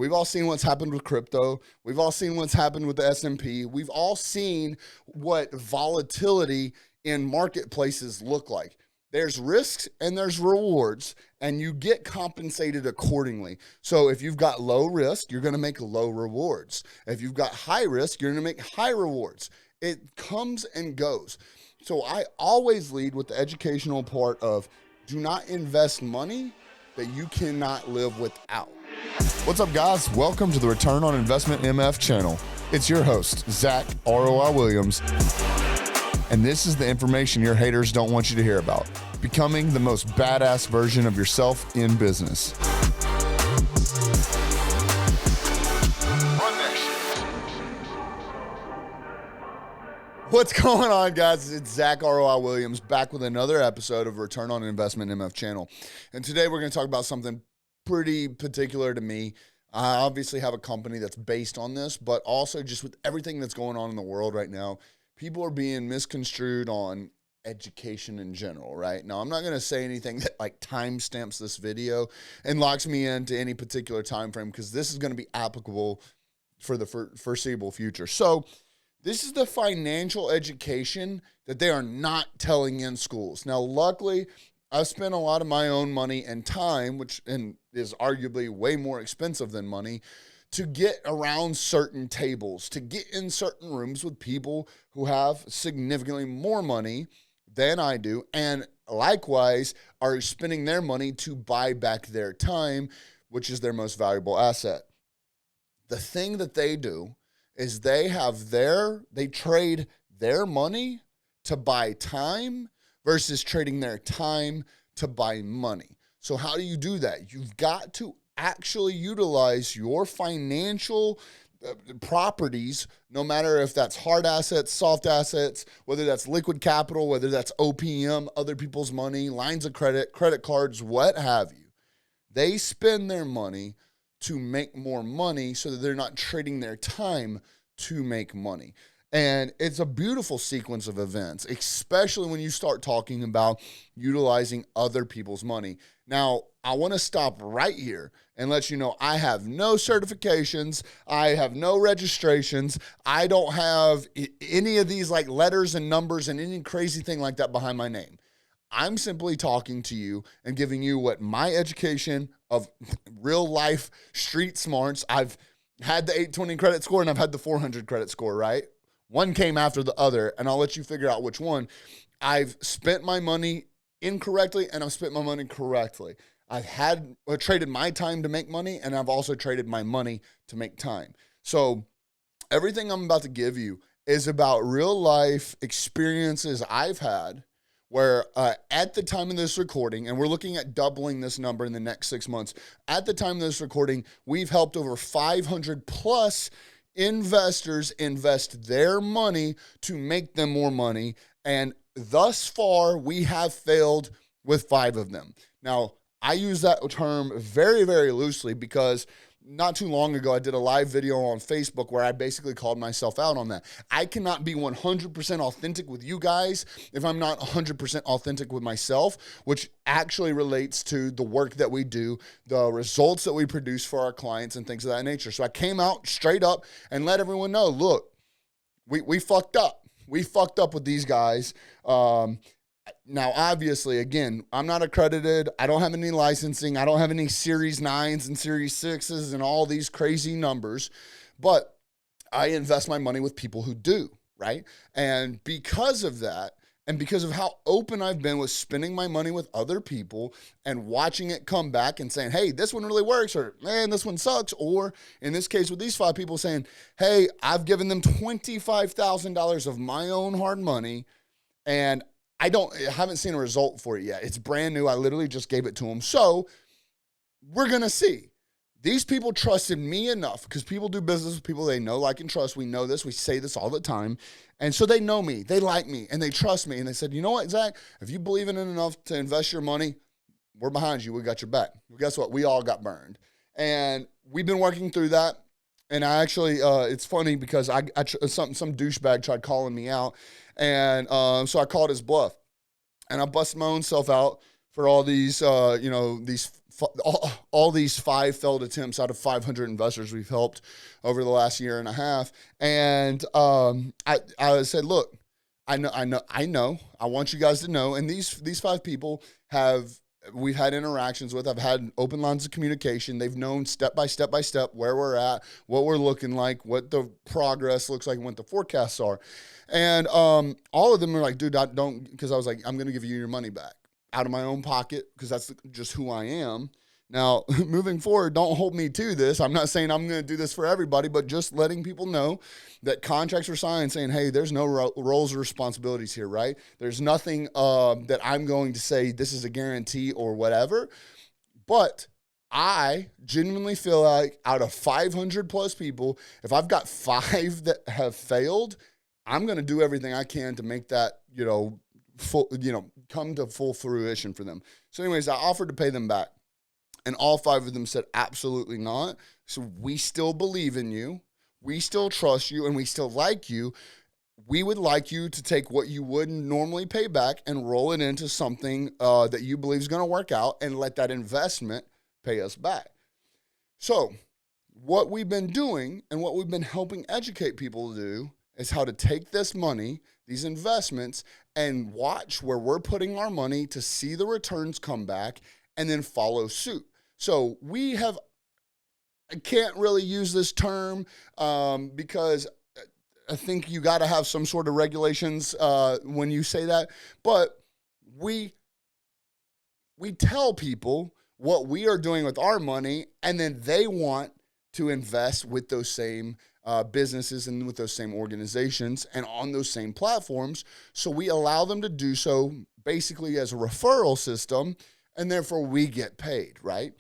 We've all seen what's happened with crypto. We've all seen what's happened with the S&P. We've all seen what volatility in marketplaces look like. There's risks and there's rewards, and you get compensated accordingly. So if you've got low risk, you're going to make low rewards. If you've got high risk, you're going to make high rewards. It comes and goes. So I always lead with the educational part of do not invest money that you cannot live without. What's up, guys? Welcome to the Return on Investment MF channel. It's your host, Zack ROI Williams. And this is the information your haters don't want you to hear about. Becoming the most badass version of yourself in business. What's going on, guys? It's Zack ROI Williams back with another episode of Return on Investment MF channel. And today we're going to talk about something pretty particular to me. I obviously have a company that's based on this, but also just with everything that's going on in the world right now, people are being misconstrued on education in general, right? Now, I'm not going to say anything that like timestamps this video and locks me into any particular time frame because this is going to be applicable for the foreseeable future. So this is the financial education that they are not telling in schools. Now, luckily, I've spent a lot of my own money and time, which is arguably way more expensive than money, to get around certain tables, to get in certain rooms with people who have significantly more money than I do, and likewise are spending their money to buy back their time, which is their most valuable asset. The thing that they do is they trade their money to buy time versus trading their time to buy money. So how do you do that? You've got to actually utilize your financial properties, no matter if that's hard assets, soft assets, whether that's liquid capital, whether that's OPM, other people's money, lines of credit, credit cards, what have you. They spend their money to make more money so that they're not trading their time to make money. And it's a beautiful sequence of events, especially when you start talking about utilizing other people's money. Now, I want to stop right here and let you know I have no certifications. I have no registrations. I don't have any of these like letters and numbers and any crazy thing like that behind my name. I'm simply talking to you and giving you what my education of real life street smarts. I've had the 820 credit score and I've had the 400 credit score, right? One came after the other, and I'll let you figure out which one. I've spent my money incorrectly and I've spent my money correctly. I've traded my time to make money, and I've also traded my money to make time. So everything I'm about to give you is about real life experiences I've had where at the time of this recording, and we're looking at doubling this number in the next 6 months, at the time of this recording, we've helped over 500 plus investors invest their money to make them more money. And thus far, we have failed with 5 of them. Now, I use that term very, very loosely because not too long ago, I did a live video on Facebook where I basically called myself out on that. I cannot be 100% authentic with you guys if I'm not 100% authentic with myself, which actually relates to the work that we do, the results that we produce for our clients and things of that nature. So I came out straight up and let everyone know, look, we fucked up. We fucked up with these guys. Now, obviously, again, I'm not accredited. I don't have any licensing. I don't have any Series 9s and Series 6s and all these crazy numbers, but I invest my money with people who do, right? And because of that, and because of how open I've been with spending my money with other people and watching it come back and saying, hey, this one really works, or man, this one sucks. Or in this case with these 5 people saying, hey, I've given them $25,000 of my own hard money and I haven't seen a result for it yet. It's brand new. I literally just gave it to them. So we're going to see. These people trusted me enough because people do business with people they know, like, and trust. We know this. We say this all the time. And so they know me. They like me. And they trust me. And they said, you know what, Zack? If you believe in it enough to invest your money, we're behind you. We got your back. Well, guess what? We all got burned. And we've been working through that. And I actually, it's funny because some douchebag tried calling me out. And so I called his bluff. And I busted my own self out for all these, these all these 5 failed attempts out of 500 investors we've helped over the last year and a half. And I said, look, I know. I want you guys to know. And these 5 people we've had interactions with. I've had open lines of communication. They've known step by step where we're at, what we're looking like, what the progress looks like, and what the forecasts are. And all of them are like, dude, I don't, because I was like, I'm going to give you your money back out of my own pocket because that's just who I am. Now, moving forward, don't hold me to this. I'm not saying I'm going to do this for everybody, but just letting people know that contracts were signed saying, hey, there's no roles or responsibilities here, right? There's nothing that I'm going to say this is a guarantee or whatever. But I genuinely feel like out of 500 plus people, if I've got 5 that have failed, I'm going to do everything I can to make that, come to full fruition for them. So anyways, I offered to pay them back. And all 5 of them said, absolutely not. So we still believe in you. We still trust you and we still like you. We would like you to take what you would normally pay back and roll it into something that you believe is going to work out and let that investment pay us back. So what we've been doing and what we've been helping educate people to do is how to take this money, these investments, and watch where we're putting our money to see the returns come back and then follow suit. So I can't really use this term because I think you got to have some sort of regulations when you say that. But we tell people what we are doing with our money, and then they want to invest with those same businesses and with those same organizations and on those same platforms. So we allow them to do so basically as a referral system, and therefore we get paid, right?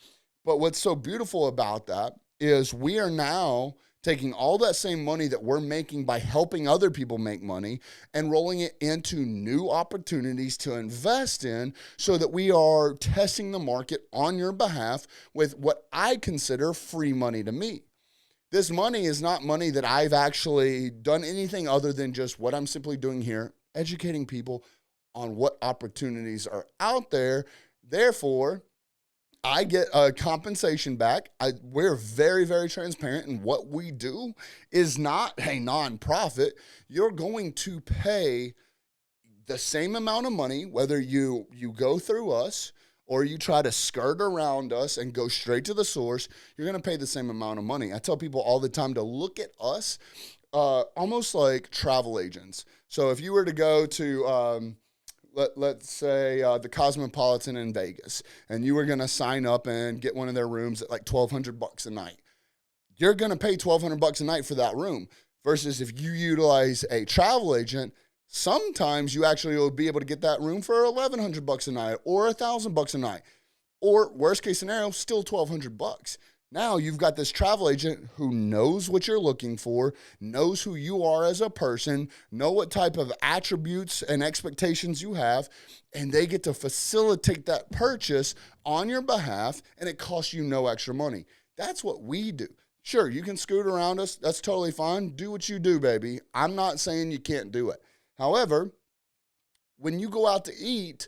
But what's so beautiful about that is we are now taking all that same money that we're making by helping other people make money and rolling it into new opportunities to invest in so that we are testing the market on your behalf with what I consider free money to me. This money is not money that I've actually done anything other than just what I'm simply doing here, educating people on what opportunities are out there. Therefore, I get a compensation back. We're very, very transparent, and what we do is not a nonprofit. You're going to pay the same amount of money, whether you go through us or you try to skirt around us and go straight to the source. You're going to pay the same amount of money. I tell people all the time to look at us almost like travel agents. So if you were to go to let's say the Cosmopolitan in Vegas, and you were going to sign up and get one of their rooms at like $1,200 a night. You're going to pay $1,200 a night for that room versus if you utilize a travel agent, sometimes you actually will be able to get that room for $1,100 a night or $1,000 a night, or worst case scenario, still $1,200. Now you've got this travel agent who knows what you're looking for, knows who you are as a person, know what type of attributes and expectations you have, and they get to facilitate that purchase on your behalf, and it costs you no extra money. That's what we do. Sure, you can scoot around us. That's totally fine. Do what you do, baby. I'm not saying you can't do it. However, when you go out to eat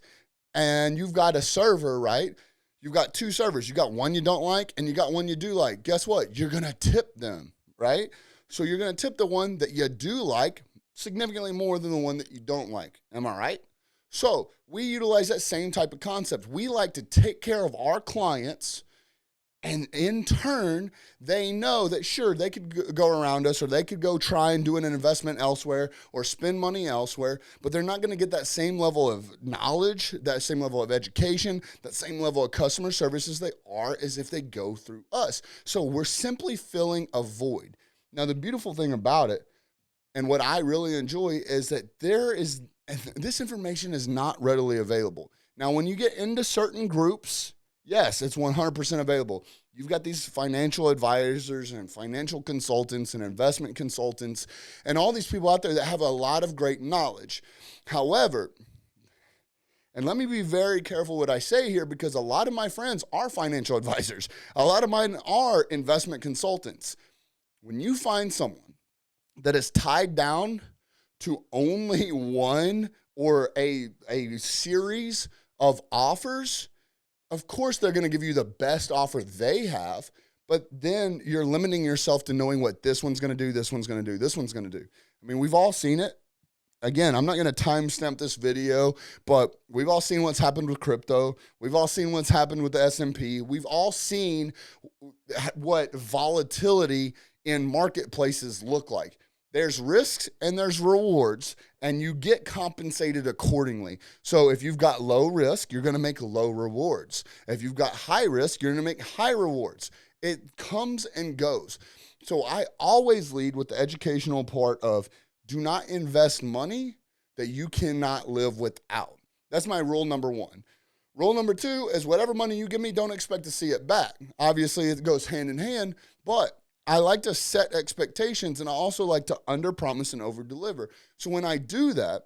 and you've got a server, right? You've got 2 servers. You got one you don't like and you got one you do like. Guess what? You're going to tip them, right? So you're going to tip the one that you do like significantly more than the one that you don't like. Am I right? So we utilize that same type of concept. We like to take care of our clients, and in turn, they know that, sure, they could go around us or they could go try and do an investment elsewhere or spend money elsewhere, but they're not going to get that same level of knowledge, that same level of education, that same level of customer service as they are as if they go through us. So we're simply filling a void. Now, the beautiful thing about it, and what I really enjoy, is that this information is not readily available. Now, when you get into certain groups, yes, it's 100% available. You've got these financial advisors and financial consultants and investment consultants and all these people out there that have a lot of great knowledge. However, and let me be very careful what I say here, because a lot of my friends are financial advisors. A lot of mine are investment consultants. When you find someone that is tied down to only one or a series of offers, Of course, they're going to give you the best offer they have, but then you're limiting yourself to knowing what this one's going to do, this one's going to do, this one's going to do. I mean, we've all seen it. Again, I'm not going to timestamp this video, but we've all seen what's happened with crypto. We've all seen what's happened with the S&P. We've all seen what volatility in marketplaces look like. There's risks and there's rewards, and you get compensated accordingly. So if you've got low risk, you're going to make low rewards. If you've got high risk, you're going to make high rewards. It comes and goes. So I always lead with the educational part of do not invest money that you cannot live without. That's my rule number one. Rule number two is whatever money you give me, don't expect to see it back. Obviously, it goes hand in hand, but I like to set expectations, and I also like to underpromise and overdeliver. So when I do that,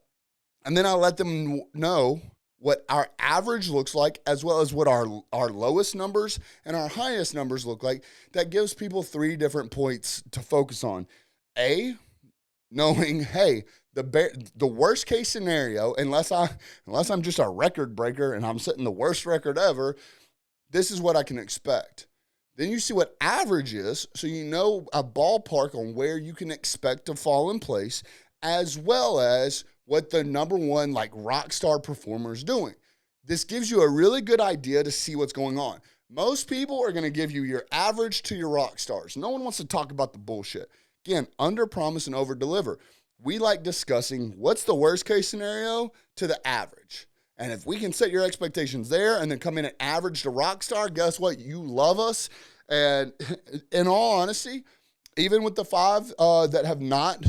and then I let them know what our average looks like, as well as what our lowest numbers and our highest numbers look like, that gives people 3 different points to focus on. A, knowing, hey, the worst case scenario, unless I'm just a record breaker and I'm setting the worst record ever, this is what I can expect. Then you see what average is, so you know a ballpark on where you can expect to fall in place, as well as what the number one like rock star performer is doing. This gives you a really good idea to see what's going on. Most people are going to give you your average to your rock stars. No one wants to talk about the bullshit. Again, under promise and over deliver. We like discussing what's the worst case scenario to the average. And if we can set your expectations there and then come in at average to rock star, guess what? You love us. And in all honesty, even with the 5 that have not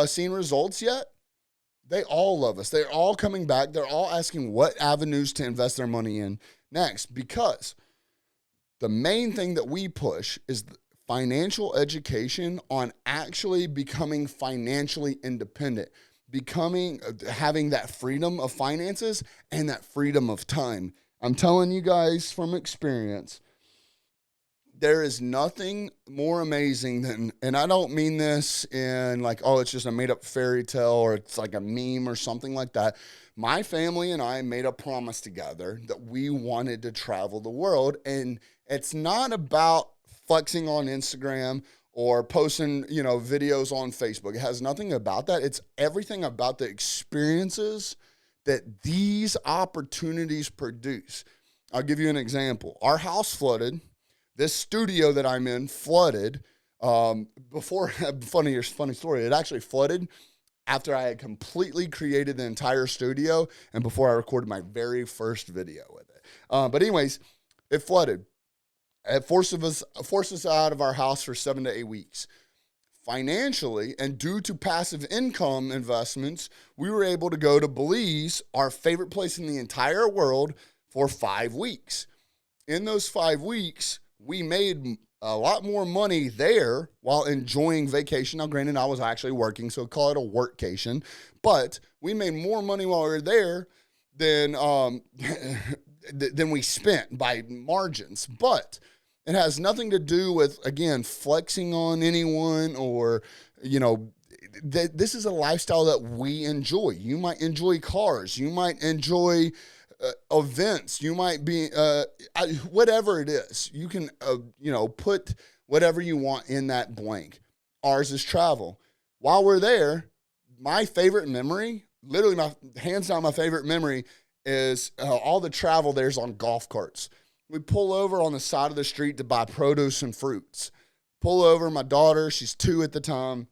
seen results yet, they all love us. They're all coming back. They're all asking what avenues to invest their money in next, because the main thing that we push is financial education on actually becoming financially independent, having that freedom of finances and that freedom of time. I'm telling you guys from experience, there is nothing more amazing than, and I don't mean this in like, oh, it's just a made up fairy tale or it's like a meme or something like that. My family and I made a promise together that we wanted to travel the world. And it's not about flexing on Instagram or posting, videos on Facebook. It has nothing about that. It's everything about the experiences that these opportunities produce. I'll give you an example. Our house flooded. This studio that I'm in flooded before. Funny story. It actually flooded after I had completely created the entire studio and before I recorded my very first video with it. But anyways, it flooded. It forced us out of our house for 7 to 8 weeks. Financially, and due to passive income investments, we were able to go to Belize, our favorite place in the entire world, for 5 weeks. In those 5 weeks, we made a lot more money there while enjoying vacation. Now, granted, I was actually working, so call it a workcation, but we made more money while we were there than we spent by margins. But it has nothing to do with, again, flexing on anyone or, this is a lifestyle that we enjoy. You might enjoy cars. You might enjoy events. You might be, whatever it is. You can, put whatever you want in that blank. Ours is travel. While we're there, my favorite memory, literally hands down my favorite memory, is all the travel there's on golf carts. We pull over on the side of the street to buy produce and fruits. Pull over, my daughter, she's 2 at the time.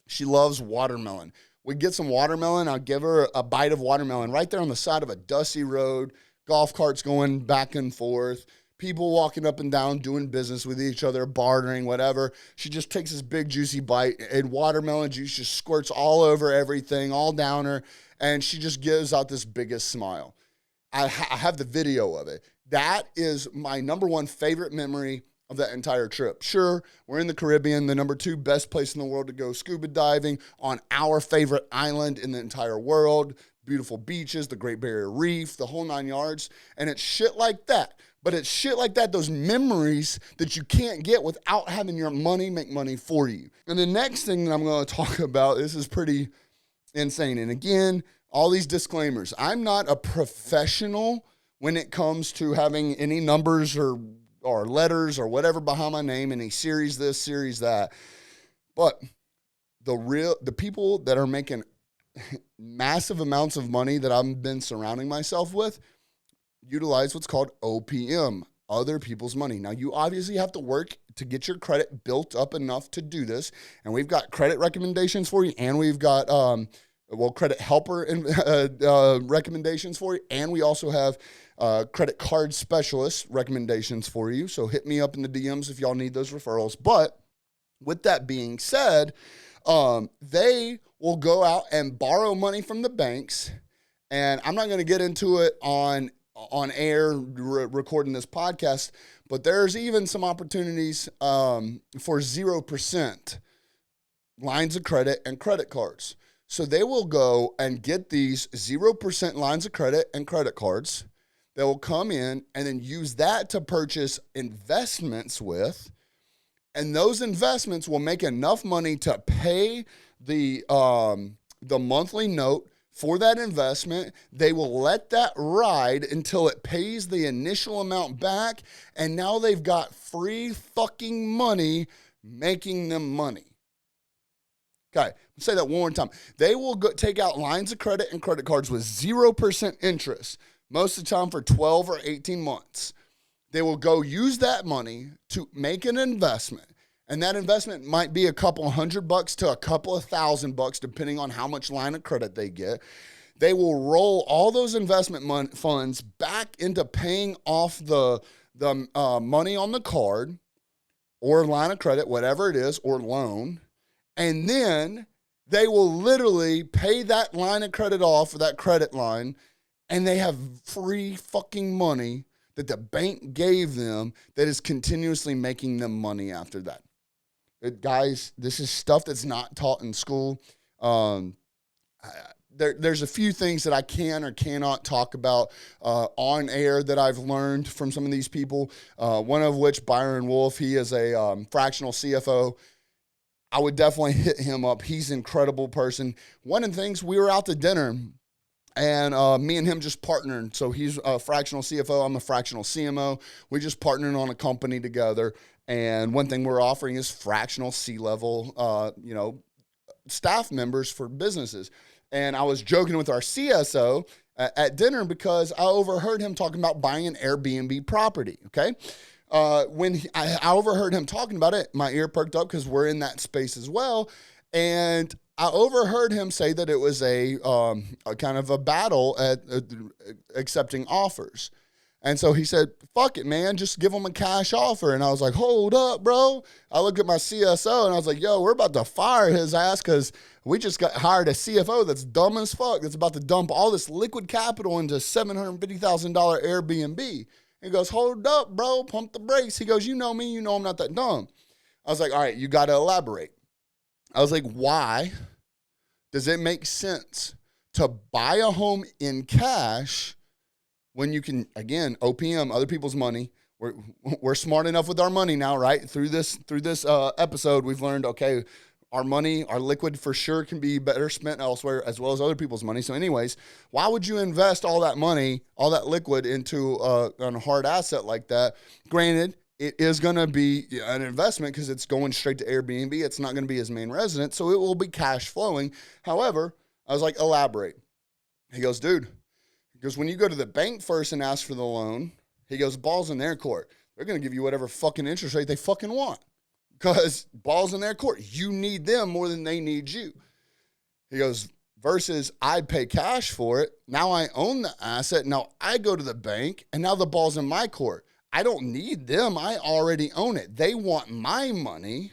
She loves watermelon. We get some watermelon. I'll give her a bite of watermelon right there on the side of a dusty road, golf carts going back and forth, people walking up and down, doing business with each other, bartering, whatever. She just takes this big juicy bite and watermelon juice just squirts all over everything, all down her, and she just gives out this biggest smile. I have the video of it. That is my number one favorite memory of that entire trip. Sure, we're in the Caribbean, the number 2 best place in the world to go scuba diving on our favorite island in the entire world, beautiful beaches, the Great Barrier Reef, the whole 9 yards, and it's shit like that. But it's shit like that, those memories that you can't get without having your money make money for you. And the next thing that I'm going to talk about, this is pretty insane. And again, all these disclaimers. I'm not a professional when it comes to having any numbers or letters or whatever behind my name, any series this, series that. But the people that are making massive amounts of money that I've been surrounding myself with utilize what's called OPM, other people's money. Now, you obviously have to work to get your credit built up enough to do this. And we've got credit recommendations for you, and we've got credit helper recommendations for you, and we also have credit card specialist recommendations for you. So hit me up in the DMs if y'all need those referrals. But with that being said, they will go out and borrow money from the banks. And I'm not going to get into it on air recording this podcast, but there's even some opportunities for 0% lines of credit and credit cards. So they will go and get these 0% lines of credit and credit cards. They will come in and then use that to purchase investments with. And those investments will make enough money to pay the monthly note for that investment. They will let that ride until it pays the initial amount back. And now they've got free fucking money making them money. Okay, let's say that one more time. They will take out lines of credit and credit cards with 0% interest, most of the time for 12 or 18 months. They will go use that money to make an investment. And that investment might be a couple $100 to a couple of $1,000, depending on how much line of credit they get. They will roll all those investment funds back into paying off the money on the card or line of credit, whatever it is, or loan. And then they will literally pay that line of credit off, or that credit line, and they have free fucking money that the bank gave them that is continuously making them money after that. Guys, this is stuff that's not taught in school. There's a few things that I can or cannot talk about on air that I've learned from some of these people, one of which, Byron Wolf, he is a fractional CFO. I would definitely hit him up. He's an incredible person. One of the things, we were out to dinner, and me and him just partnered. So he's a fractional CFO. I'm a fractional CMO. We just partnered on a company together. And one thing we're offering is fractional C-level, staff members for businesses. And I was joking with our CSO at dinner because I overheard him talking about buying an Airbnb property, okay? When I overheard him talking about it, my ear perked up because we're in that space as well. And I overheard him say that it was a kind of a battle at accepting offers. And so he said, fuck it, man, just give them a cash offer. And I was like, hold up, bro. I looked at my CSO and I was like, yo, we're about to fire his ass because we just got hired a CFO that's dumb as fuck, that's about to dump all this liquid capital into $750,000 Airbnb. He goes, hold up, bro, pump the brakes. He goes, you know me, you know I'm not that dumb. I was like, all right, you got to elaborate. I was like, why does it make sense to buy a home in cash when you can, again, OPM, other people's money? We're smart enough with our money now, right? Through this episode, we've learned, okay, our money, our liquid for sure can be better spent elsewhere as well as other people's money. So anyways, why would you invest all that money, all that liquid into a hard asset like that? Granted, it is going to be an investment because it's going straight to Airbnb. It's not going to be his main residence, so it will be cash flowing. However, I was like, elaborate. He goes, dude, when you go to the bank first and ask for the loan, he goes, ball's in their court. They're going to give you whatever fucking interest rate they fucking want because ball's in their court. You need them more than they need you. He goes, versus I pay cash for it. Now I own the asset. Now I go to the bank, and now the ball's in my court. I don't need them. I already own it. They want my money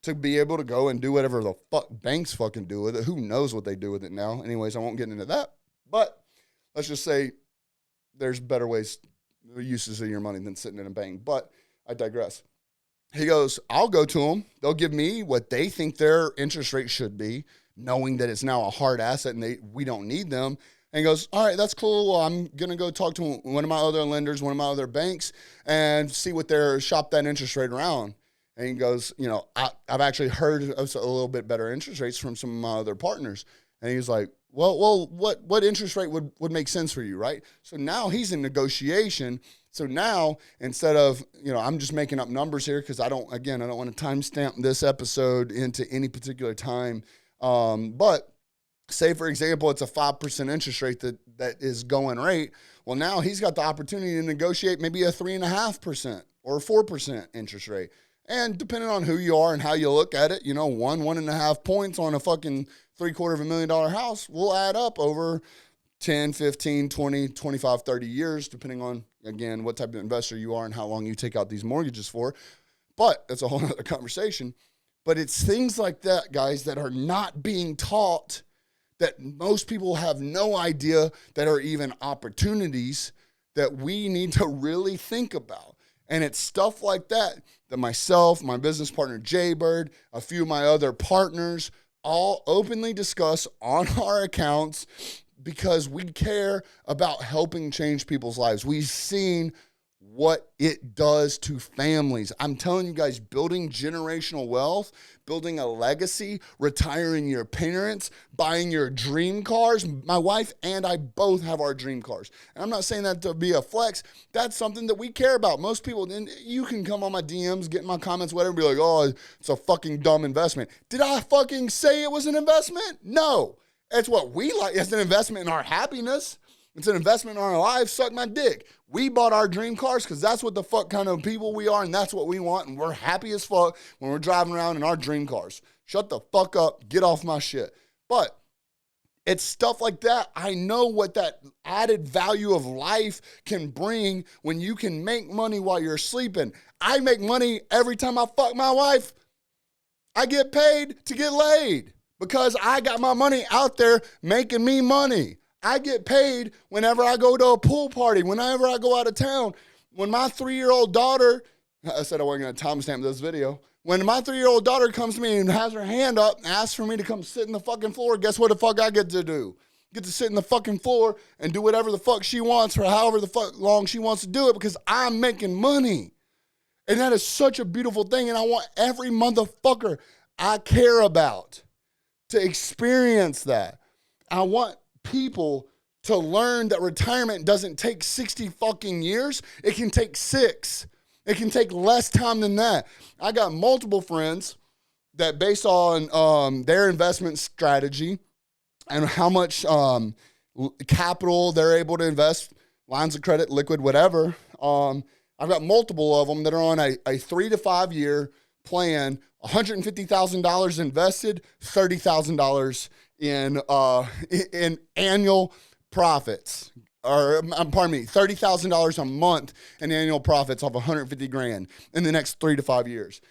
to be able to go and do whatever the fuck banks fucking do with it. Who knows what they do with it now? Anyways, I won't get into that. But let's just say there's better ways, uses of your money than sitting in a bank. But I digress. He goes, I'll go to them. They'll give me what they think their interest rate should be, knowing that it's now a hard asset and we don't need them. And he goes, all right, that's cool. Well, I'm going to go talk to one of my other lenders, one of my other banks, and see what their shop that interest rate around. And he goes, I've actually heard of a little bit better interest rates from some of my other partners. And he's like, Well, what interest rate would make sense for you, right? So now he's in negotiation. So now, instead of, I'm just making up numbers here because I don't want to timestamp this episode into any particular time. But say, for example, it's a 5% interest rate that is going rate. Well, now he's got the opportunity to negotiate maybe a 3.5% or a 4% interest rate. And depending on who you are and how you look at it, 1.5 points on a fucking $750,000 house will add up over 10, 15, 20, 25, 30 years, depending on, again, what type of investor you are and how long you take out these mortgages for. But that's a whole other conversation. But it's things like that, guys, that are not being taught, that most people have no idea that are even opportunities that we need to really think about. And it's stuff like that myself, my business partner, Jay Bird, a few of my other partners, all openly discuss on our accounts because we care about helping change people's lives. We've seen what it does to families. I'm telling you guys, building generational wealth, building a legacy, retiring your parents, buying your dream cars. My wife and I both have our dream cars. And I'm not saying that to be a flex. That's something that we care about. Most people, and you can come on my DMs, get in my comments, whatever, and be like, oh, it's a fucking dumb investment. Did I fucking say it was an investment? No. It's what we like. It's an investment in our happiness. It's an investment in our lives. Suck my dick. We bought our dream cars because that's what the fuck kind of people we are, and that's what we want, and we're happy as fuck when we're driving around in our dream cars. Shut the fuck up. Get off my shit. But it's stuff like that. I know what that added value of life can bring when you can make money while you're sleeping. I make money every time I fuck my wife. I get paid to get laid because I got my money out there making me money. I get paid whenever I go to a pool party, whenever I go out of town. When my 3-year-old daughter, I said I wasn't going to timestamp this video. When my 3-year-old daughter comes to me and has her hand up and asks for me to come sit in the fucking floor, guess what the fuck I get to do? Get to sit in the fucking floor and do whatever the fuck she wants for however the fuck long she wants to do it because I'm making money. And that is such a beautiful thing. And I want every motherfucker I care about to experience that. I want people to learn that retirement doesn't take 60 fucking years. It can take 6. It can take less time than that. I got multiple friends that based on their investment strategy and how much capital they're able to invest, lines of credit, liquid, whatever. I've got multiple of them that are on a 3 to 5 year plan, $150,000 invested, $30,000 in annual profits, or pardon me, $30,000 a month in annual profits off $150,000 in the next 3 to 5 years.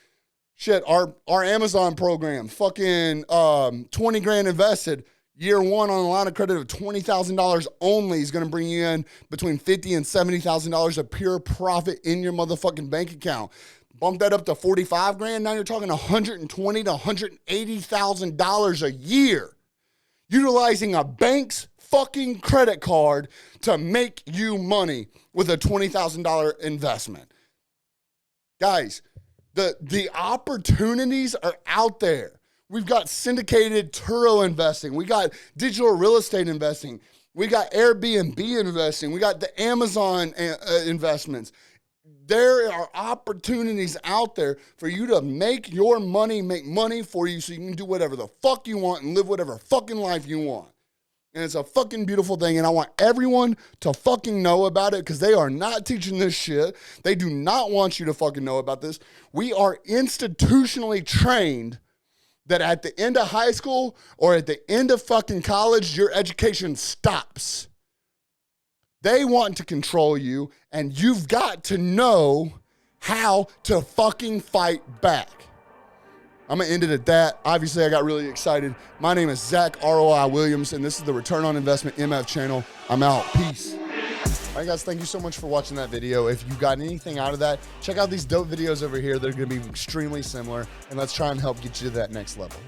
Shit, our Amazon program, fucking $20,000 invested. Year 1 on a line of credit of $20,000 only is going to bring you in between $50,000 and $70,000 of pure profit in your motherfucking bank account. Bump that up to $45,000. Now you're talking $120,000 to $180,000 a year, utilizing a bank's fucking credit card to make you money with a $20,000 investment. Guys, the opportunities are out there. We've got syndicated Turo investing. We got digital real estate investing. We got Airbnb investing. We got the Amazon investments. There are opportunities out there for you to make your money, make money for you so you can do whatever the fuck you want and live whatever fucking life you want. And it's a fucking beautiful thing. And I want everyone to fucking know about it because they are not teaching this shit. They do not want you to fucking know about this. We are institutionally trained that at the end of high school or at the end of fucking college, your education stops. They want to control you, and you've got to know how to fucking fight back. I'm going to end it at that. Obviously, I got really excited. My name is Zack ROI Williams, and this is the Return on Investment MF channel. I'm out. Peace. All right, guys, thank you so much for watching that video. If you got anything out of that, check out these dope videos over here. They're going to be extremely similar, and let's try and help get you to that next level.